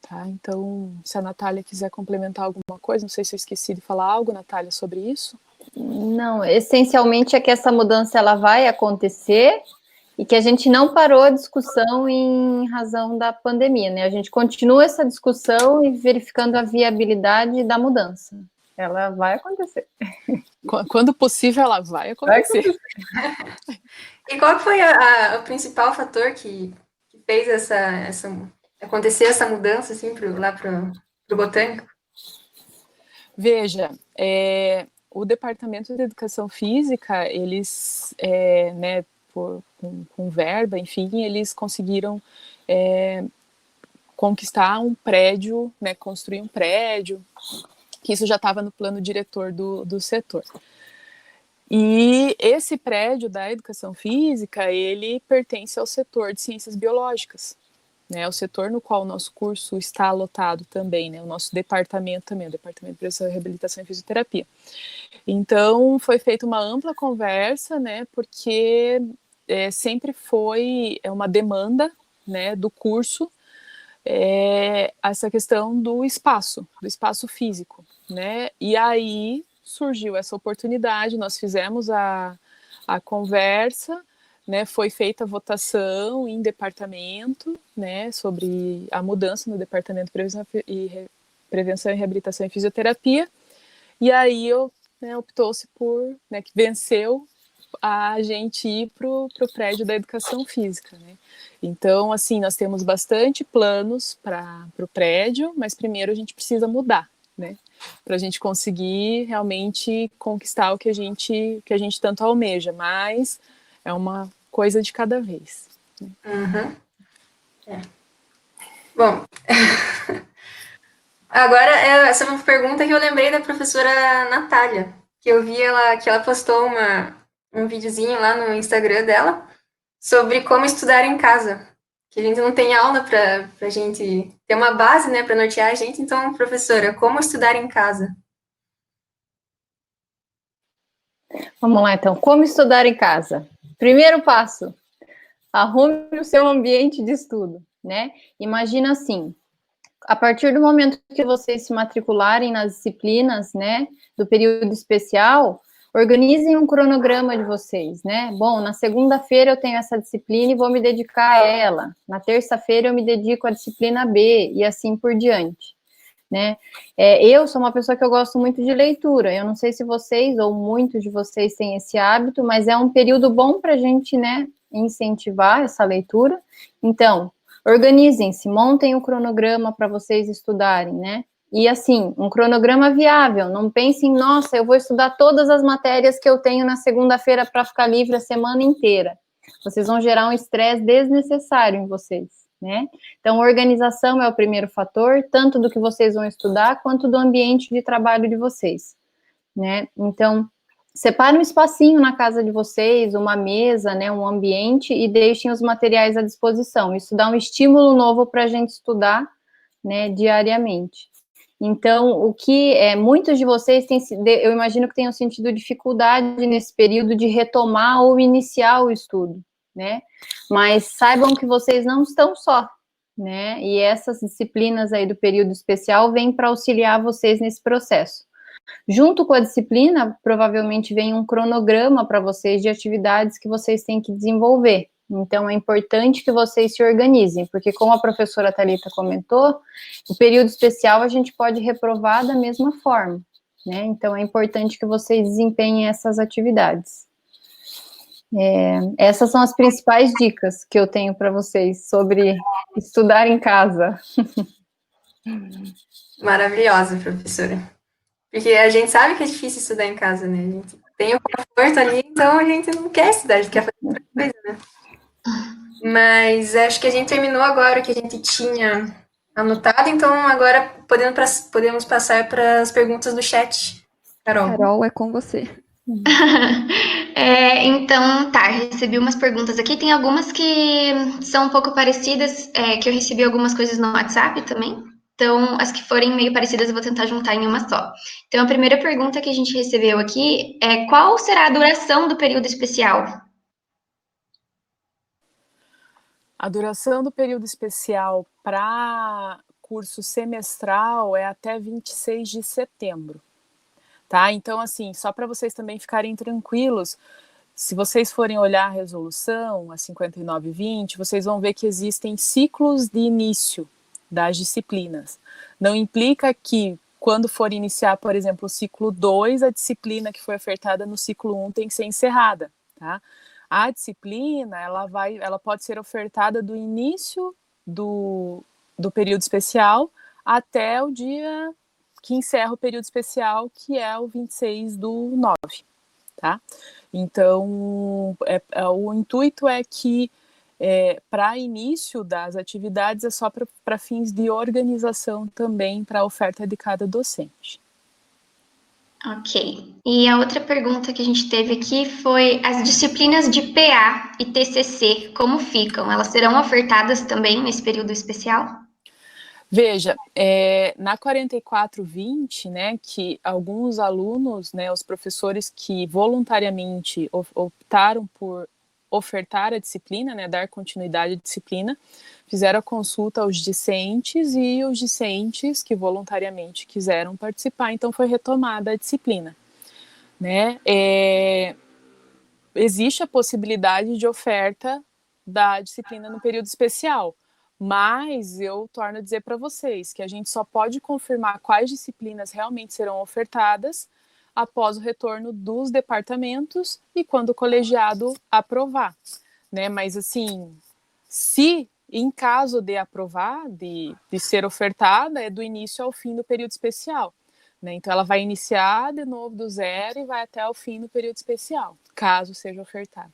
Tá? Então, se a Natália quiser complementar alguma coisa, não sei se eu esqueci de falar algo, Natália, sobre isso. Não, essencialmente é que essa mudança ela vai acontecer e que a gente não parou a discussão em razão da pandemia, né? A gente continua essa discussão e verificando a viabilidade da mudança. Ela vai acontecer. Quando possível, ela vai acontecer. E qual foi o principal fator que fez acontecer essa mudança assim, lá para o Botânico? Veja, o Departamento de Educação Física, eles, né, com verba, enfim, eles conseguiram conquistar um prédio, né, construir um prédio, que isso já estava no plano diretor do setor. E esse prédio da educação física, ele pertence ao setor de ciências biológicas, né, o setor no qual o nosso curso está alotado também, né, o nosso departamento também, o Departamento de Prevenção, Reabilitação e Fisioterapia. Então, foi feita uma ampla conversa, né, porque sempre foi uma demanda, né, do curso, essa questão do espaço físico, né, e aí surgiu essa oportunidade, nós fizemos a conversa, né, foi feita a votação em departamento, né, sobre a mudança no Departamento de Prevenção e Reabilitação e Fisioterapia, e aí optou-se por, né, que venceu a gente ir para o prédio da educação física, né. Então, assim, nós temos bastante planos para o prédio, mas primeiro a gente precisa mudar, né, para a gente conseguir realmente conquistar o que a gente tanto almeja, mas é uma coisa de cada vez. Uhum. Bom, agora essa é uma pergunta que eu lembrei da professora Natália, que eu vi que ela postou um videozinho lá no Instagram dela sobre como estudar em casa, que a gente não tem aula para a gente ter uma base, né, para nortear a gente. Então, professora, como estudar em casa? Vamos lá, então. Como estudar em casa? Primeiro passo, arrume o seu ambiente de estudo, né? Imagina assim, a partir do momento que vocês se matricularem nas disciplinas, né, do período especial, organizem um cronograma de vocês, né? Bom, na segunda-feira eu tenho essa disciplina e vou me dedicar a ela. Na terça-feira eu me dedico à disciplina B e assim por diante, né? Eu sou uma pessoa que eu gosto muito de leitura. Eu não sei se vocês ou muitos de vocês têm esse hábito, mas é um período bom para a gente, né, incentivar essa leitura. Então, organizem-se, montem o cronograma para vocês estudarem, né? E assim, um cronograma viável. Não pensem, nossa, eu vou estudar todas as matérias que eu tenho na segunda-feira para ficar livre a semana inteira. Vocês vão gerar um estresse desnecessário em vocês, né? Então, organização é o primeiro fator, tanto do que vocês vão estudar, quanto do ambiente de trabalho de vocês, né? Então, separe um espacinho na casa de vocês, uma mesa, né, um ambiente, e deixem os materiais à disposição. Isso dá um estímulo novo para a gente estudar, né, diariamente. Então, o que muitos de vocês têm, eu imagino que tenham sentido dificuldade nesse período de retomar ou iniciar o estudo, né? Mas saibam que vocês não estão só, né? E essas disciplinas aí do período especial vêm para auxiliar vocês nesse processo. Junto com a disciplina, provavelmente vem um cronograma para vocês de atividades que vocês têm que desenvolver. Então, é importante que vocês se organizem, porque como a professora Thalita comentou, o período especial a gente pode reprovar da mesma forma, né? Então, é importante que vocês desempenhem essas atividades. Essas são as principais dicas que eu tenho para vocês sobre estudar em casa. Maravilhosa, professora. Porque a gente sabe que é difícil estudar em casa, né? A gente tem o conforto ali, então a gente não quer estudar, a gente quer fazer outra coisa, né? Mas acho que a gente terminou agora o que a gente tinha anotado, então agora podemos passar para as perguntas do chat. Carol. Carol, é com você. Então, tá, recebi umas perguntas aqui. Tem algumas que são um pouco parecidas, que eu recebi algumas coisas no WhatsApp também. Então, as que forem meio parecidas eu vou tentar juntar em uma só. Então, a primeira pergunta que a gente recebeu aqui é: qual será a duração do período especial? A duração do período especial para curso semestral é até 26 de setembro, tá? Então, assim, só para vocês também ficarem tranquilos, se vocês forem olhar a resolução, a 5920, vocês vão ver que existem ciclos de início das disciplinas. Não implica que, quando for iniciar, por exemplo, o ciclo 2, a disciplina que foi ofertada no ciclo 1 tem que ser encerrada, tá? A disciplina, ela pode ser ofertada do início do período especial até o dia que encerra o período especial, que é o 26/9, tá? Então, o intuito é que, para início das atividades, é só para fins de organização também para a oferta de cada docente. Ok. E a outra pergunta que a gente teve aqui foi as disciplinas de PA e TCC, como ficam? Elas serão ofertadas também nesse período especial? Veja, na 4420, né, que alguns alunos, né, os professores que voluntariamente optaram por ofertar a disciplina, né, dar continuidade à disciplina, fizeram a consulta aos discentes e os discentes que voluntariamente quiseram participar, então foi retomada a disciplina, né? Existe a possibilidade de oferta da disciplina no período especial, mas eu torno a dizer para vocês que a gente só pode confirmar quais disciplinas realmente serão ofertadas após o retorno dos departamentos e quando o colegiado aprovar, né? Mas assim, se em caso de aprovar, de ser ofertada, é do início ao fim do período especial, né? Então ela vai iniciar de novo do zero e vai até o fim do período especial, caso seja ofertada.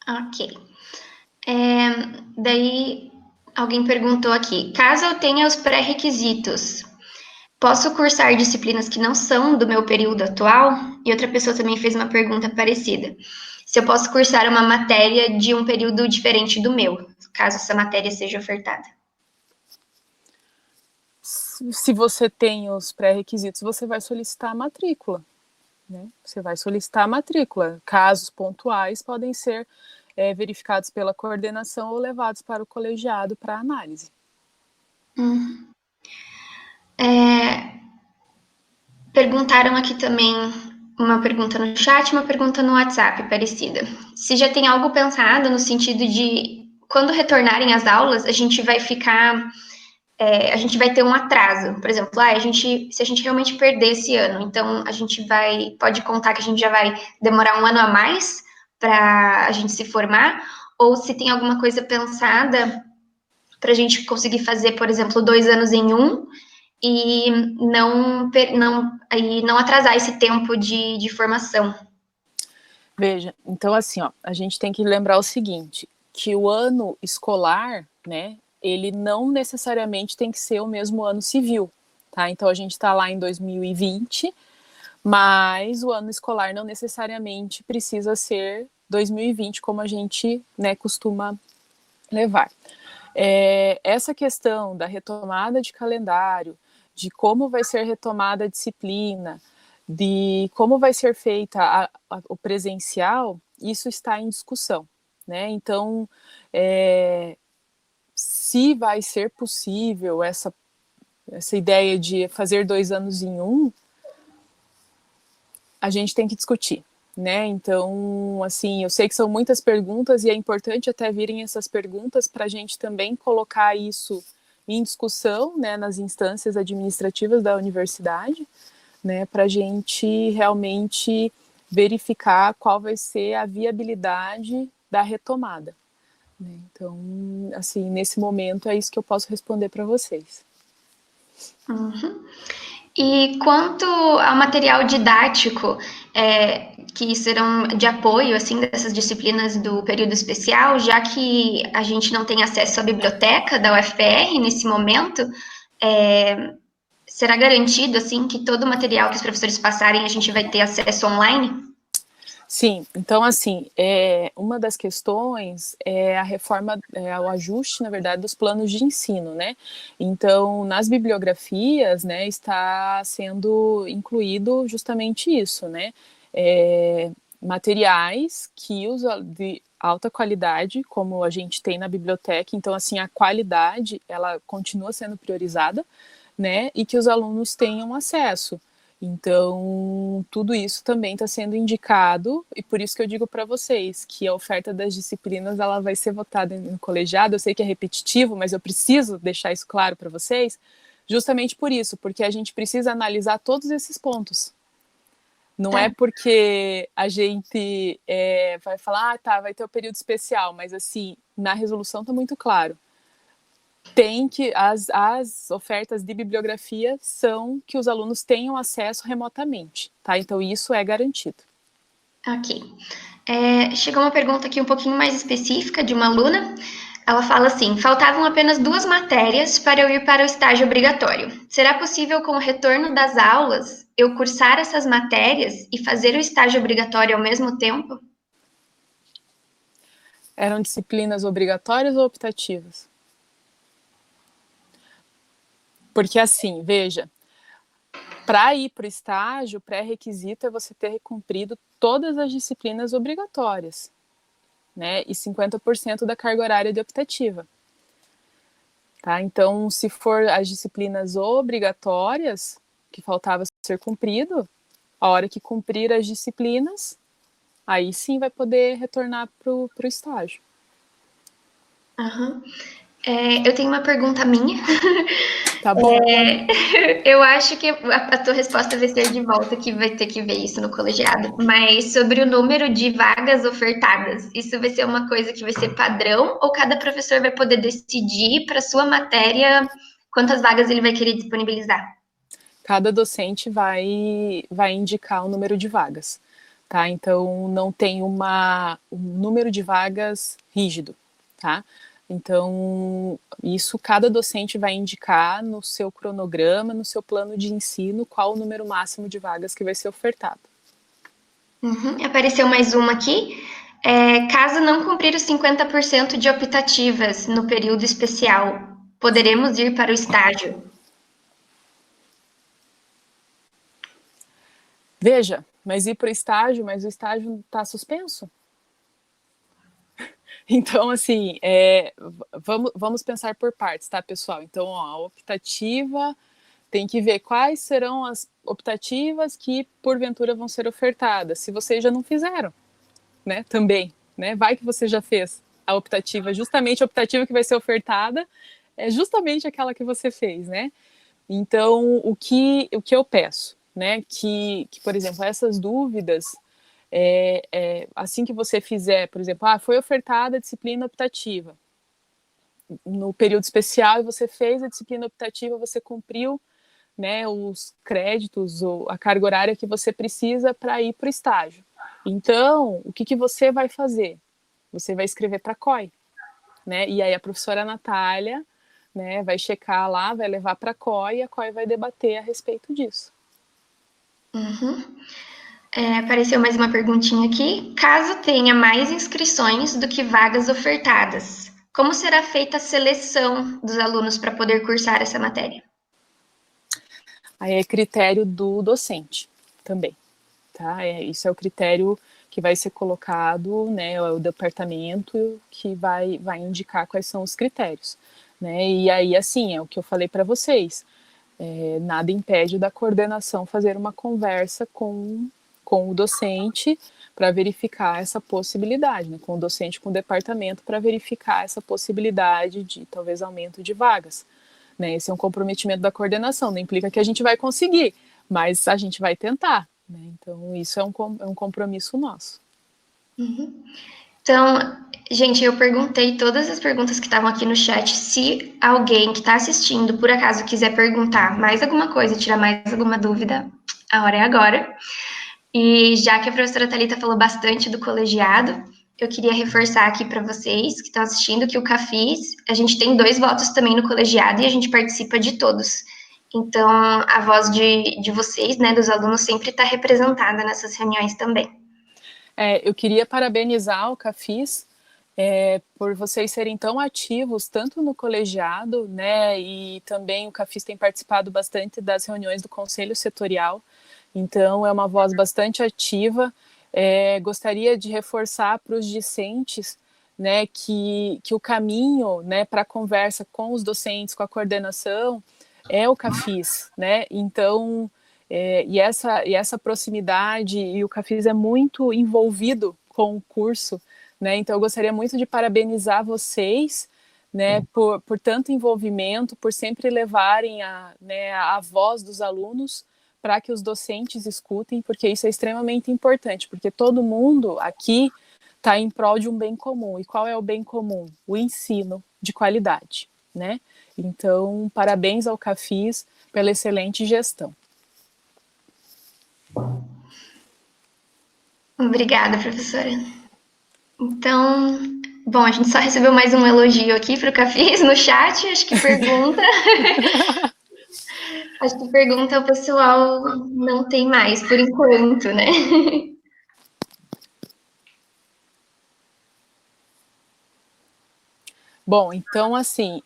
Ok. Daí alguém perguntou aqui: caso eu tenha os pré-requisitos, posso cursar disciplinas que não são do meu período atual? E outra pessoa também fez uma pergunta parecida: se eu posso cursar uma matéria de um período diferente do meu, caso essa matéria seja ofertada. Se você tem os pré-requisitos, você vai solicitar a matrícula, né? Você vai solicitar a matrícula. Casos pontuais podem ser verificados pela coordenação ou levados para o colegiado para análise. Perguntaram aqui também uma pergunta no chat, uma pergunta no WhatsApp, parecida. Se já tem algo pensado no sentido de quando retornarem as aulas, a gente vai ficar, a gente vai ter um atraso. Por exemplo, se a gente realmente perder esse ano, então a gente pode contar que a gente já vai demorar um ano a mais para a gente se formar, ou se tem alguma coisa pensada para a gente conseguir fazer, por exemplo, 2 anos em um, e não atrasar esse tempo de formação. Veja, então assim, ó, a gente tem que lembrar o seguinte, que o ano escolar, né, ele não necessariamente tem que ser o mesmo ano civil, tá? Então a gente está lá em 2020, mas o ano escolar não necessariamente precisa ser 2020 como a gente, né, costuma levar. Essa questão da retomada de calendário, de como vai ser retomada a disciplina, de como vai ser feita o presencial, isso está em discussão, né? Então, se vai ser possível essa ideia de fazer 2 anos em um, a gente tem que discutir, né? Então, assim, eu sei que são muitas perguntas e é importante até virem essas perguntas para a gente também colocar isso em discussão, né, nas instâncias administrativas da universidade, né, para a gente realmente verificar qual vai ser a viabilidade da retomada, né? Então, assim, nesse momento é isso que eu posso responder para vocês. Uhum. E quanto ao material didático, que serão de apoio, assim, dessas disciplinas do período especial, já que a gente não tem acesso à biblioteca da UFPR nesse momento, será garantido, assim, que todo o material que os professores passarem a gente vai ter acesso online? Sim, então assim, uma das questões é a reforma, o ajuste, na verdade, dos planos de ensino, né? Então, nas bibliografias, né, está sendo incluído justamente isso, né? Materiais de alta qualidade, como a gente tem na biblioteca, então assim, a qualidade, ela continua sendo priorizada, né? E que os alunos tenham acesso. Então, tudo isso também está sendo indicado, e por isso que eu digo para vocês que a oferta das disciplinas ela vai ser votada no colegiado. Eu sei que é repetitivo, mas eu preciso deixar isso claro para vocês, justamente por isso, porque a gente precisa analisar todos esses pontos. Não é porque a gente vai falar, vai ter o período especial, mas assim, na resolução está muito claro. Tem que as ofertas de bibliografia são que os alunos tenham acesso remotamente, tá? Então isso é garantido. Ok. Chegou uma pergunta aqui um pouquinho mais específica de uma aluna. Ela fala assim: faltavam apenas 2 matérias para eu ir para o estágio obrigatório. Será possível, com o retorno das aulas, eu cursar essas matérias e fazer o estágio obrigatório ao mesmo tempo? Eram disciplinas obrigatórias ou optativas? Porque assim, veja, para ir para o estágio, o pré-requisito é você ter cumprido todas as disciplinas obrigatórias, né? E 50% da carga horária de optativa. Tá? Então, se for as disciplinas obrigatórias, que faltava ser cumprido, a hora que cumprir as disciplinas, aí sim vai poder retornar para o estágio. Uhum. Eu tenho uma pergunta minha. Tá bom. Eu acho que a tua resposta vai ser de volta, que vai ter que ver isso no colegiado. Mas sobre o número de vagas ofertadas, isso vai ser uma coisa que vai ser padrão ou cada professor vai poder decidir para sua matéria quantas vagas ele vai querer disponibilizar? Cada docente vai indicar o número de vagas, tá? Então, não tem um número de vagas rígido, tá? Então, isso cada docente vai indicar no seu cronograma, no seu plano de ensino, qual o número máximo de vagas que vai ser ofertado. Uhum. Apareceu mais uma aqui. Caso não cumprir os 50% de optativas no período especial, poderemos ir para o estágio? Veja, mas ir para o estágio, mas o estágio está suspenso. Então, assim, vamos pensar por partes, tá, pessoal? Então, ó, a optativa tem que ver quais serão as optativas que, porventura, vão ser ofertadas, se vocês já não fizeram, né, também, né? Vai que você já fez a optativa, justamente a optativa que vai ser ofertada é justamente aquela que você fez, né? Então, o que eu peço, né, que por exemplo, essas dúvidas, assim que você fizer, por exemplo, foi ofertada a disciplina optativa no período especial e você fez a disciplina optativa, você cumpriu, né, os créditos ou a carga horária que você precisa para ir para o estágio. Então, o que você vai fazer? Você vai escrever para a COI, né? E aí a professora Natália, né, vai checar lá, vai levar para a COI e a COI vai debater a respeito disso. Uhum. Apareceu mais uma perguntinha aqui. Caso tenha mais inscrições do que vagas ofertadas, como será feita a seleção dos alunos para poder cursar essa matéria? Aí é critério do docente também, tá? Isso é o critério que vai ser colocado, né? É o departamento que vai indicar quais são os critérios, né? E aí, assim, é o que eu falei para vocês. Nada impede da coordenação fazer uma conversa com o docente para verificar essa possibilidade, né? Com o docente, com o departamento, para verificar essa possibilidade de talvez aumento de vagas. Né? Esse é um comprometimento da coordenação, não implica que a gente vai conseguir, mas a gente vai tentar. Né? Então, isso é um compromisso nosso. Uhum. Então, gente, eu perguntei todas as perguntas que estavam aqui no chat. Se alguém que está assistindo, por acaso, quiser perguntar mais alguma coisa, tirar mais alguma dúvida, a hora é agora. E já que a professora Thalita falou bastante do colegiado, eu queria reforçar aqui para vocês que estão assistindo que o CAFIS, a gente tem 2 votos também no colegiado e a gente participa de todos. Então, a voz de vocês, né, dos alunos, sempre está representada nessas reuniões também. Eu queria parabenizar o CAFIS por vocês serem tão ativos, tanto no colegiado, né, e também o CAFIS tem participado bastante das reuniões do Conselho Setorial, então é uma voz bastante ativa. Gostaria de reforçar para os discentes, né, que o caminho, né, para a conversa com os docentes, com a coordenação, é o CAFIS, né, então, e essa proximidade, e o CAFIS é muito envolvido com o curso, né, então eu gostaria muito de parabenizar vocês, né, por tanto envolvimento, por sempre levarem a voz dos alunos para que os docentes escutem, porque isso é extremamente importante, porque todo mundo aqui está em prol de um bem comum. E qual é o bem comum? O ensino de qualidade, né? Então, parabéns ao CAFIS pela excelente gestão. Obrigada, professora. Então, Bom, a gente só recebeu mais um elogio aqui para o Cafis no chat, acho que pergunta. Acho que pergunta o pessoal não tem mais, por enquanto, né? Bom, então, assim,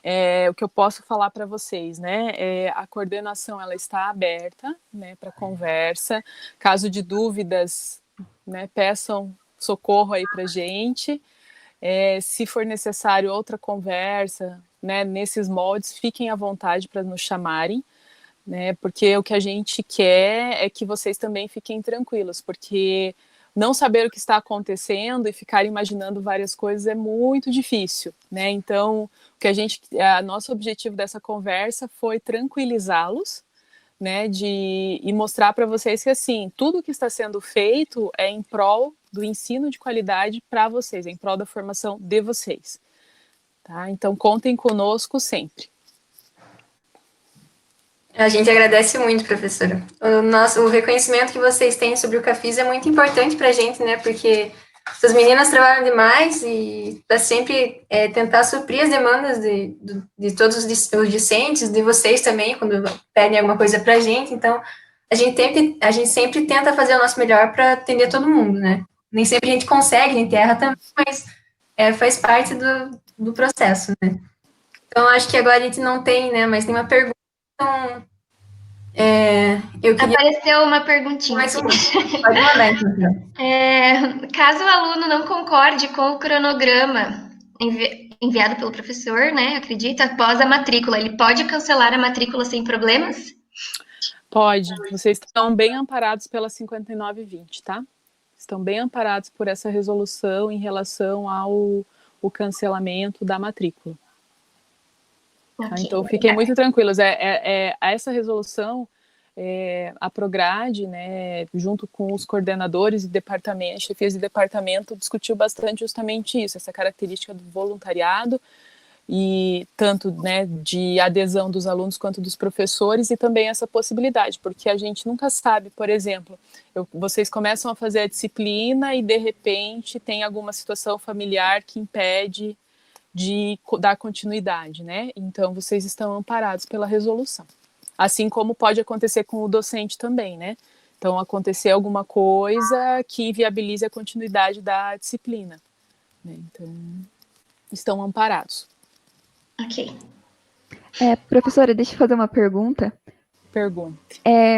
o que eu posso falar para vocês, né? A coordenação, ela está aberta, né, para conversa. Caso de dúvidas, né, peçam socorro aí para gente. Se for necessário outra conversa, né, nesses moldes, fiquem à vontade para nos chamarem, né? Porque o que a gente quer é que vocês também fiquem tranquilos, porque não saber o que está acontecendo e ficar imaginando várias coisas é muito difícil, né? Então, nosso objetivo dessa conversa foi tranquilizá-los, né? E mostrar para vocês que assim, tudo que está sendo feito é em prol do ensino de qualidade para vocês, é em prol da formação de vocês, tá? Então, contem conosco sempre. A gente agradece muito, professora. O reconhecimento que vocês têm sobre o Cafis é muito importante para a gente, né? Porque essas meninas trabalham demais e para sempre tentar suprir as demandas de todos os discentes, de vocês também, quando pedem alguma coisa para a gente. Então, a gente sempre tenta fazer o nosso melhor para atender todo mundo, né? Nem sempre a gente consegue, a gente erra também, mas faz parte do processo, né? Então, acho que agora a gente não tem, né? Mas tem uma pergunta. Então, eu queria... Apareceu uma perguntinha Mais aqui. Pode mandar, então. Caso o aluno não concorde com o cronograma enviado pelo professor, né, acredita, após a matrícula, ele pode cancelar a matrícula sem problemas? Pode. Vocês estão bem amparados pela 5920, tá? Estão bem amparados por essa resolução em relação ao cancelamento da matrícula. Tá? Okay, então, fiquem muito tranquilos. Essa resolução, a Prograde, né, junto com os coordenadores e chefias de departamento, discutiu bastante justamente isso, essa característica do voluntariado, e tanto, né, de adesão dos alunos quanto dos professores, e também essa possibilidade, porque a gente nunca sabe, por exemplo, vocês começam a fazer a disciplina e de repente tem alguma situação familiar que impede de dar continuidade, né? Então vocês estão amparados pela resolução. Assim como pode acontecer com o docente também, né? Então acontecer alguma coisa que viabilize a continuidade da disciplina, né? Então estão amparados. Ok. Professora, deixa eu fazer uma pergunta. Pergunta.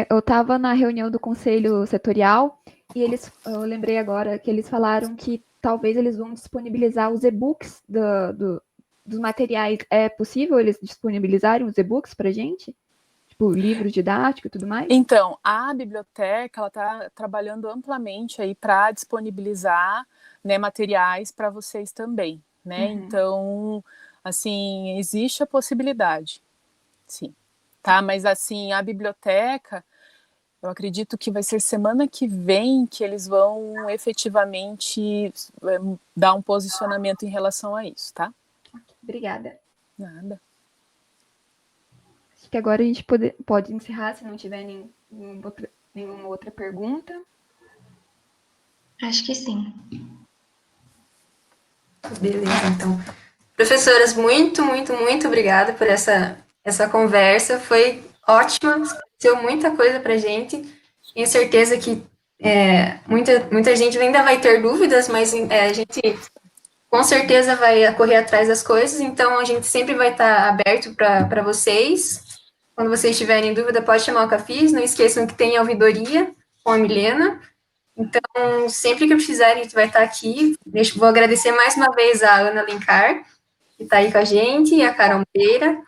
Eu estava na reunião do conselho setorial e eu lembrei agora que eles falaram que talvez eles vão disponibilizar os e-books dos materiais. É possível eles disponibilizarem os e-books para a gente? Tipo, livros didáticos e tudo mais? Então, a biblioteca está trabalhando amplamente aí para disponibilizar, né, materiais para vocês também, né? Uhum. Então, assim, existe a possibilidade, sim. Tá, mas assim, a biblioteca, eu acredito que vai ser semana que vem que eles vão efetivamente dar um posicionamento em relação a isso, tá? Obrigada. Nada. Acho que agora a gente pode encerrar, se não tiver nenhuma outra pergunta. Acho que sim. Beleza, então. Professoras, muito, muito, muito obrigada por essa conversa. Foi ótima, esclareceu muita coisa para a gente. Tenho certeza que muita gente ainda vai ter dúvidas, mas a gente com certeza vai correr atrás das coisas, então a gente sempre vai estar aberto para vocês. Quando vocês tiverem dúvida, pode chamar o Cafis. Não esqueçam que tem a ouvidoria com a Milena. Então, sempre que precisarem, a gente vai estar aqui. Vou agradecer mais uma vez a Ana Alencar, que está aí com a gente, a Carol Moreira,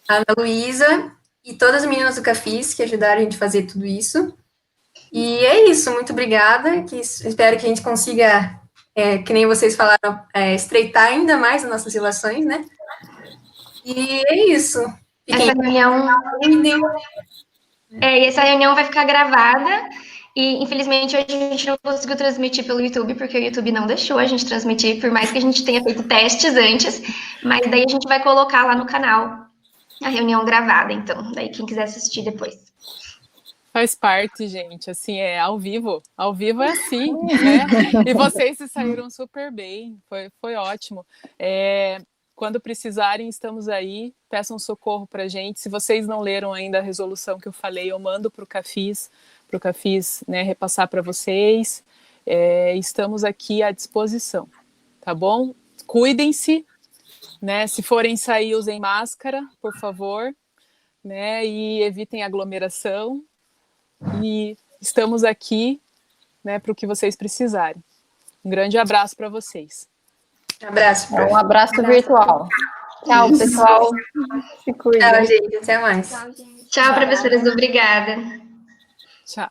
a Ana Luísa e todas as meninas do Cafis que ajudaram a gente a fazer tudo isso. E é isso, muito obrigada. Espero que a gente consiga, que nem vocês falaram, estreitar ainda mais as nossas relações, né? E é isso. Essa reunião vai ficar gravada. E, infelizmente, hoje a gente não conseguiu transmitir pelo YouTube, porque o YouTube não deixou a gente transmitir, por mais que a gente tenha feito testes antes. Mas daí a gente vai colocar lá no canal a reunião gravada, então. Daí quem quiser assistir depois. Faz parte, gente, assim, é ao vivo é assim, né? E vocês se saíram super bem, foi ótimo. Quando precisarem, estamos aí, peçam socorro para a gente. Se vocês não leram ainda a resolução que eu falei, eu mando para o Cafis, né, repassar para vocês. Estamos aqui à disposição, tá bom? Cuidem-se, né? Se forem sair, usem máscara, por favor, né? E evitem aglomeração. E estamos aqui, né, para o que vocês precisarem. Um grande abraço para vocês. Abraço, prof. Um abraço virtual. Tchau, pessoal. Se cuidem. Tchau, gente. Até mais. Tchau, gente. Tchau, professoras. Obrigada. Tchau.